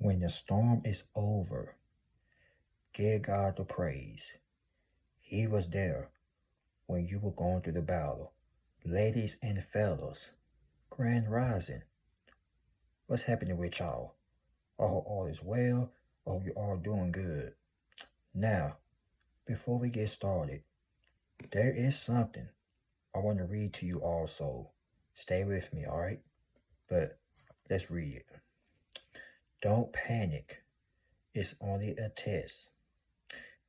When the storm is over, give God the praise. He was there when you were going through the battle. Ladies and fellas, Grand Rising, what's happening with y'all? I hope all is well. I hope you all doing good. Now, before we get started, there is something I want to read to you also. Stay with me, alright? But let's read it. Don't panic. It's only a test.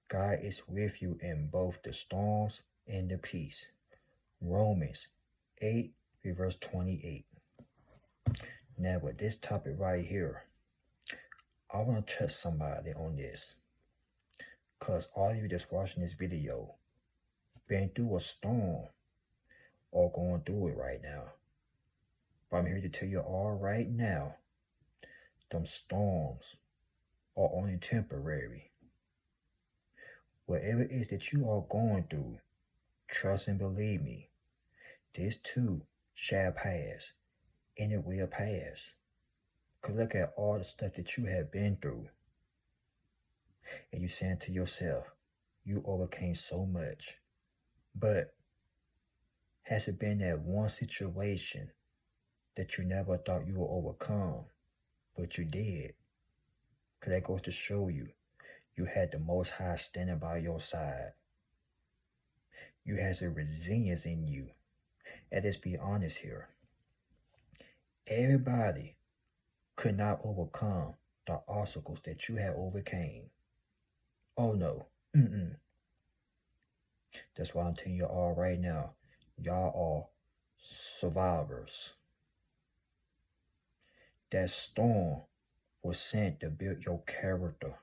God is with you in both the storms and the peace. Romans 8, verse 28. Now with this topic right here, I want to touch somebody on this. Because all of you that's watching this video been through a storm or going through it right now. But I'm here to tell you all right now, them storms are only temporary. Whatever it is that you are going through, trust and believe me, this too shall pass, and it will pass. Cause look at all the stuff that you have been through. And you saying to yourself, you overcame so much. But has it been that one situation that you never thought you would overcome, but you did? Cause that goes to show you, you had the Most High standing by your side. You had the resilience in you. And let's be honest here. Everybody could not overcome the obstacles that you had overcame. Oh no. That's why I'm telling you all right now. Y'all are survivors. That storm was sent to build your character.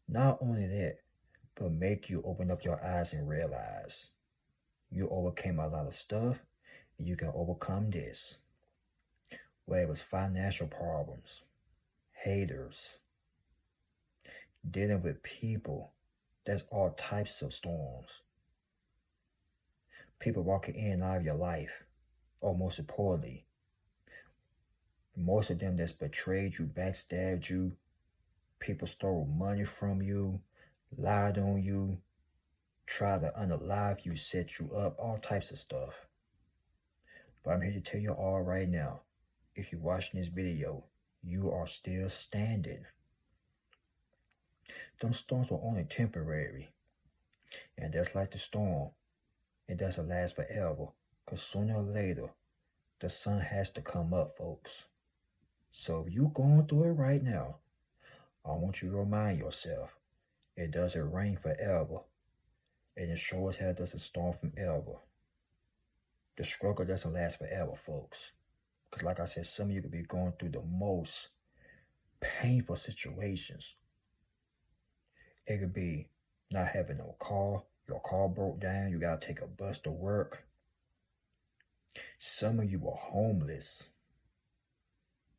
Not only that, but make you open up your eyes and realize you overcame a lot of stuff and you can overcome this. Whether it was financial problems, haters, dealing with people, there's all types of storms. People walking in and out of your life, or most importantly, most of them that's betrayed you, backstabbed you, people stole money from you, lied on you, tried to unalive you, set you up, all types of stuff. But I'm here to tell you all right now, if you're watching this video, you are still standing. Them storms were only temporary. And just like the storm, it doesn't last forever. Because sooner or later, the sun has to come up, folks. So if you're going through it right now, I want you to remind yourself, it doesn't rain forever. And it sure as hell doesn't storm forever. The struggle doesn't last forever, folks. Because like I said, some of you could be going through the most painful situations. It could be not having no car, your car broke down, you got to take a bus to work. Some of you are homeless.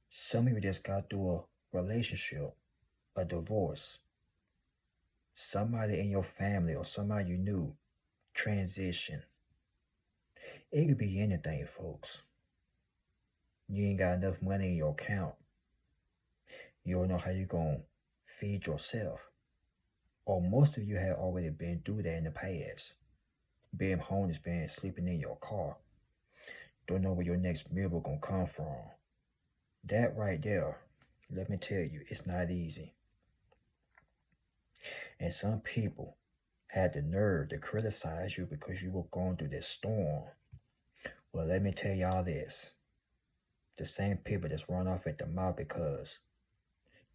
Some of you just got through a relationship, a divorce. Somebody in your family or somebody you knew transition. It could be anything, folks. You ain't got enough money in your account. You don't know how you're going to feed yourself. Or most of you have already been through that in the past. Being homeless, being sleeping in your car. Don't know where your next meal will going to come from. That right there, let me tell you, it's not easy. And some people had the nerve to criticize you because you were going through this storm. Well, let me tell y'all this. The same people that's run off at the mouth because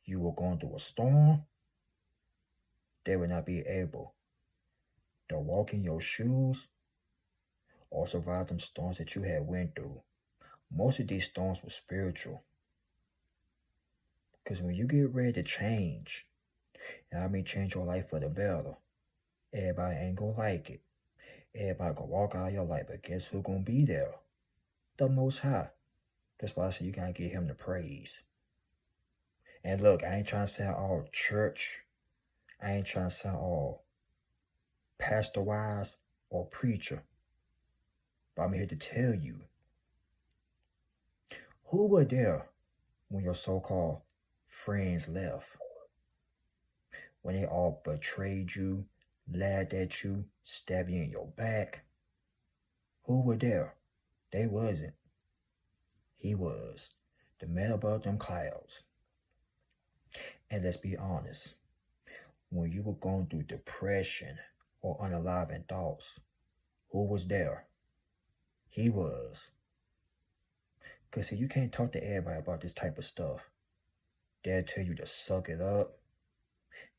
you were going through a storm, they will not be able to walk in your shoes or survive them storms that you had went through. Most of these storms were spiritual. Because when you get ready to change, and I mean change your life for the better, everybody ain't gonna like it. Everybody gonna walk out of your life, but guess who gonna be there? The Most High. That's why I say you gotta give him the praise. And look, I ain't trying to sound all church. I ain't trying to sound all pastor-wise or preacher. But I'm here to tell you, who were there when your so-called friends left, when they all betrayed you, laughed at you, stabbed you in your back, who were there? They wasn't. He was. The man above them clouds. And let's be honest, when you were going through depression or unaliving thoughts, who was there? He was. Because see, you can't talk to everybody about this type of stuff. They'll tell you to suck it up.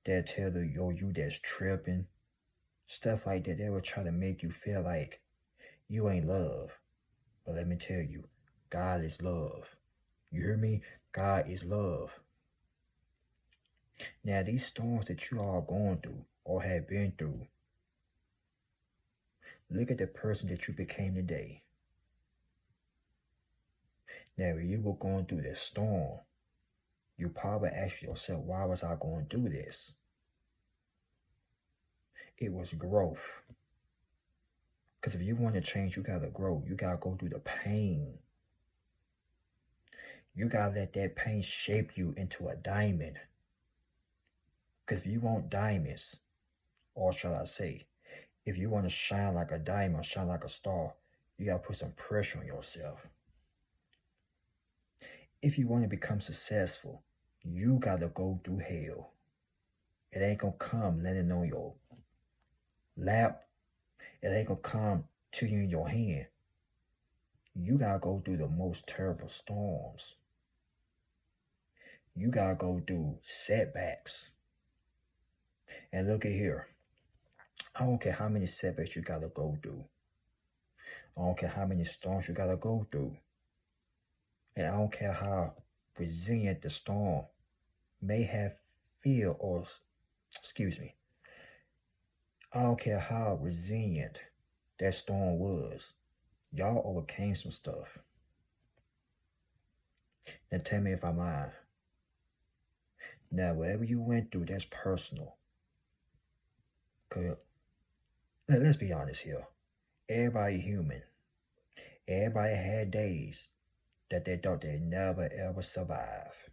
They'll tell you, yo, you that's tripping. Stuff like that. They will try to make you feel like you ain't love. But let me tell you, God is love. You hear me? God is love. Now, these storms that you are going through or have been through, look at the person that you became today. Now, when you were going through this storm, you probably asked yourself, why was I going through this? It was growth. Because if you want to change, you got to grow. You got to go through the pain. You got to let that pain shape you into a diamond. Because if you want diamonds, or shall I say, if you want to shine like a diamond, shine like a star, you got to put some pressure on yourself. If you want to become successful, you got to go through hell. It ain't going to come landing on your lap. It ain't going to come to you in your hand. You got to go through the most terrible storms. You got to go through setbacks. And look at here. I don't care how many setbacks you got to go through. I don't care how many storms you got to go through. And I don't care how resilient the storm may have feel or, I don't care how resilient that storm was. Y'all overcame some stuff. Now tell me if I'm lying. Now, whatever you went through, that's personal. Cause let's be honest here. Everybody human. Everybody had days that they thought they'd never ever survive.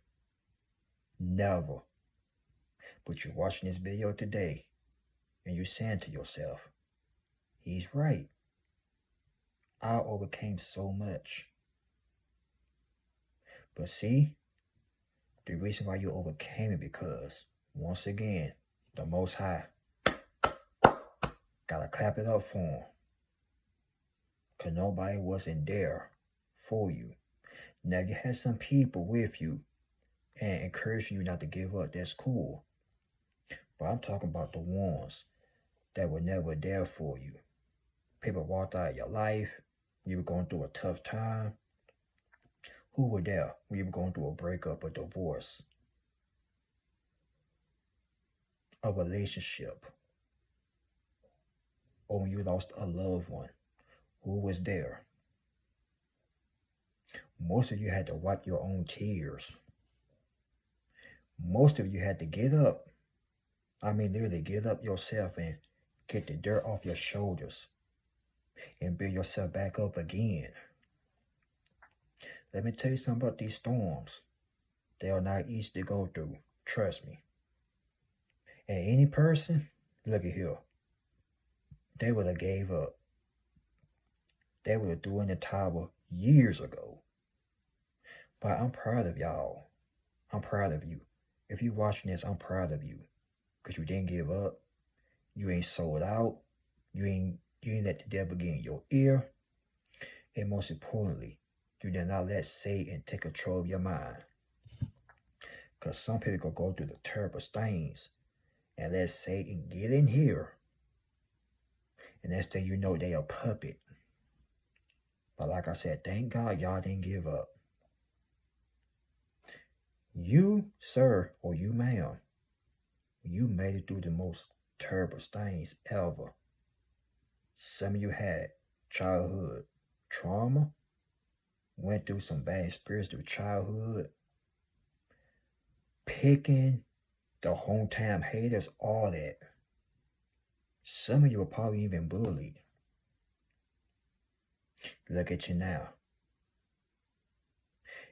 Never. But you're watching this video today and you're saying to yourself, he's right. I overcame so much. But see, the reason why you overcame it because, once again, the Most High, gotta clap it up for him. Because nobody wasn't there for you. Now, you had some people with you and encouraging you not to give up. That's cool. But I'm talking about the ones that were never there for you. People walked out of your life. You were going through a tough time. Who were there when you were going through a breakup, a divorce, a relationship, or when you lost a loved one? Who was there? Most of you had to wipe your own tears. Most of you had to get up. I mean, literally get up yourself and get the dirt off your shoulders and build yourself back up again. Let me tell you something about these storms. They are not easy to go through. Trust me. And any person, look at here, they would have gave up. They would have threw in the towel years ago. But I'm proud of y'all. I'm proud of you. If you're watching this, I'm proud of you. Because you didn't give up. You ain't sold out. You ain't let the devil get in your ear. And most importantly, you did not let Satan take control of your mind. Because some people go through the terrible things and let Satan get in here. And that's that you know they a puppet. But like I said, thank God y'all didn't give up. You, sir, or you, ma'am, you made it through the most terrible things ever. Some of you had childhood trauma, went through some bad experience through childhood, picking, the hometown haters, all that. Some of you were probably even bullied. Look at you now.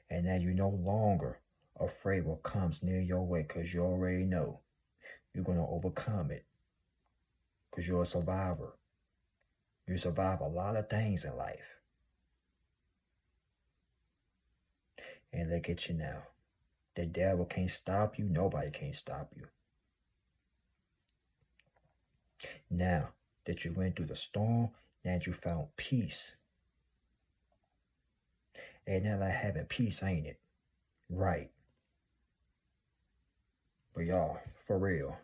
And now you're no longer afraid what comes near your way because you already know you're going to overcome it because you're a survivor. You survive a lot of things in life. And look at you now. The devil can't stop you. Nobody can stop you. Now that you went through the storm, now that you found peace. And now like having peace, ain't it? Right. But y'all, for real,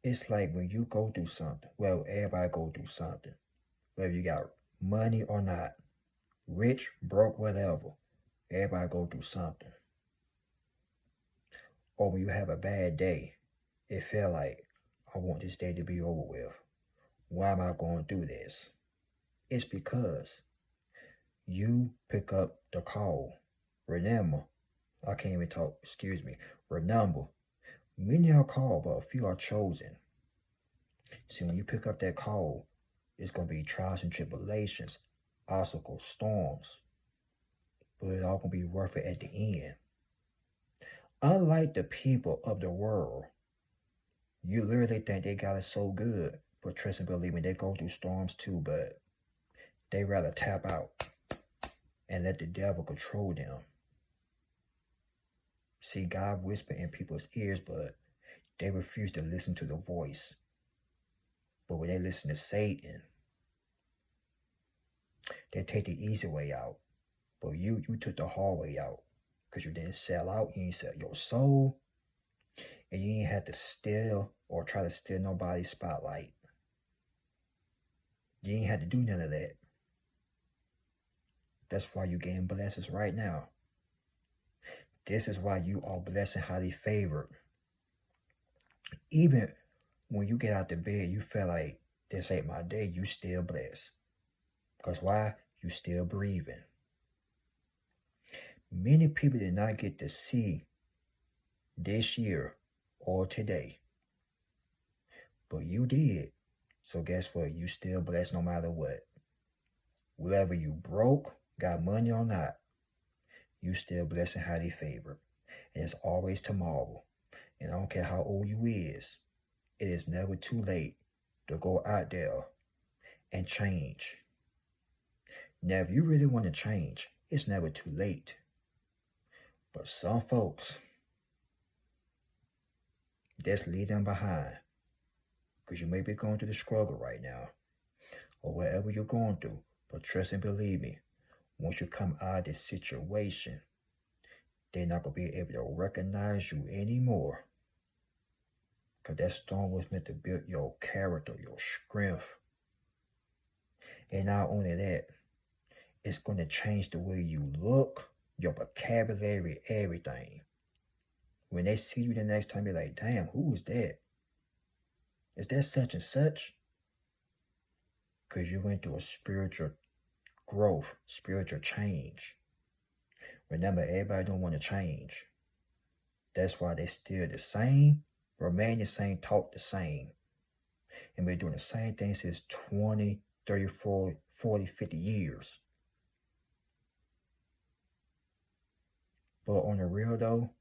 it's like when you go through something, well, everybody go through something, whether you got money or not, rich, broke, whatever, everybody go through something. Or when you have a bad day, it feel like, I want this day to be over with. Why am I going through this? It's because you pick up the call. Remember, I can't even talk, excuse me. Remember, many are called, but a few are chosen. See, when you pick up that call, it's going to be trials and tribulations, obstacles, storms, but it's all going to be worth it at the end. Unlike the people of the world, you literally think they got it so good, but trust and believe me, they go through storms too, but they rather tap out and let the devil control them. See, God whisper in people's ears, but they refuse to listen to the voice. But when they listen to Satan, they take the easy way out. But you took the hard way out because you didn't sell out. You didn't sell your soul. And you didn't have to steal or try to steal nobody's spotlight. You ain't had to do none of that. That's why you're getting blessings right now. This is why you are blessed and highly favored. Even when you get out the bed, you feel like this ain't my day, you still blessed. Because why? You still breathing. Many people did not get to see this year or today. But you did. So guess what? You still blessed no matter what. Whether you broke, got money or not, you still blessed and highly favored. And it's always tomorrow. And I don't care how old you is, it is never too late to go out there and change. Now, if you really want to change, it's never too late. But some folks, just leave them behind. Because you may be going through the struggle right now, or whatever you're going through. But trust and believe me, once you come out of this situation, they're not going to be able to recognize you anymore. Because that storm was meant to build your character, your strength. And not only that, it's going to change the way you look, your vocabulary, everything. When they see you the next time, they're like, damn, who is that? Is that such and such? Because you went through a spiritual growth, spiritual change. Remember, everybody don't want to change. That's why they still the same, remain the same, talk the same. And been doing the same thing since 20, 30, 40, 50 years. But on the real though,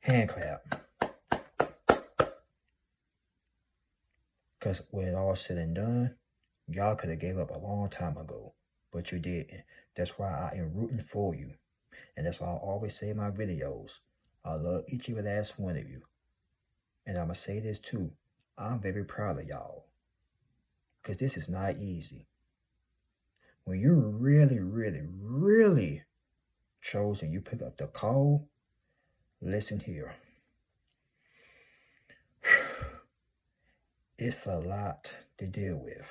hand clap. Because when it all said and done, y'all could have gave up a long time ago. But you didn't. That's why I am rooting for you. And that's why I always say in my videos, I love each and every last one of you. And I'm going to say this too. I'm very proud of y'all. Because this is not easy. When you're really, really, really chosen, you pick up the call, listen here. It's a lot to deal with.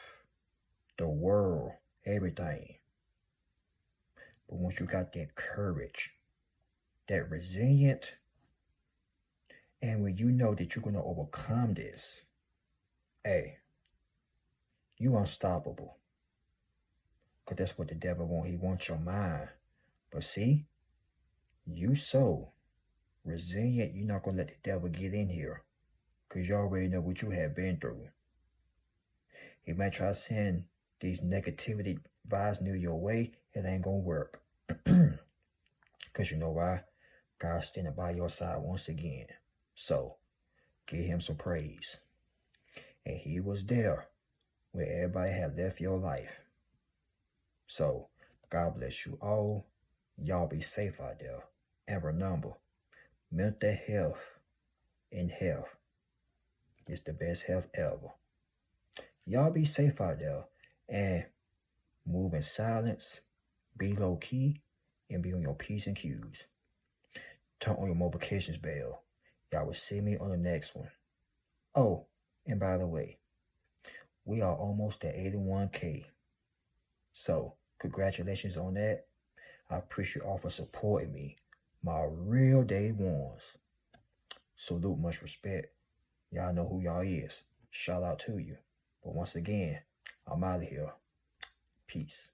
The world, everything. But once you got that courage, that resilient, and when you know that you're going to overcome this, hey, you unstoppable. Because that's what the devil wants. He wants your mind. But see, you so resilient, you're not going to let the devil get in here. Because you already know what you have been through. He might try to send these negativity vibes near your way. It ain't going to work. Because you know why? God's standing by your side once again. So, give him some praise. And he was there when everybody had left your life. So, God bless you all. Y'all be safe out there. And remember, mental health and health is the best health ever. Y'all be safe out there and move in silence, be low key, and be on your P's and Q's. Turn on your notifications bell. Y'all will see me on the next one. Oh, and by the way, we are almost at 81K. So, congratulations on that. I appreciate all for supporting me. My real day ones. Salute, much respect. Y'all know who y'all is. Shout out to you. But once again, I'm out of here. Peace.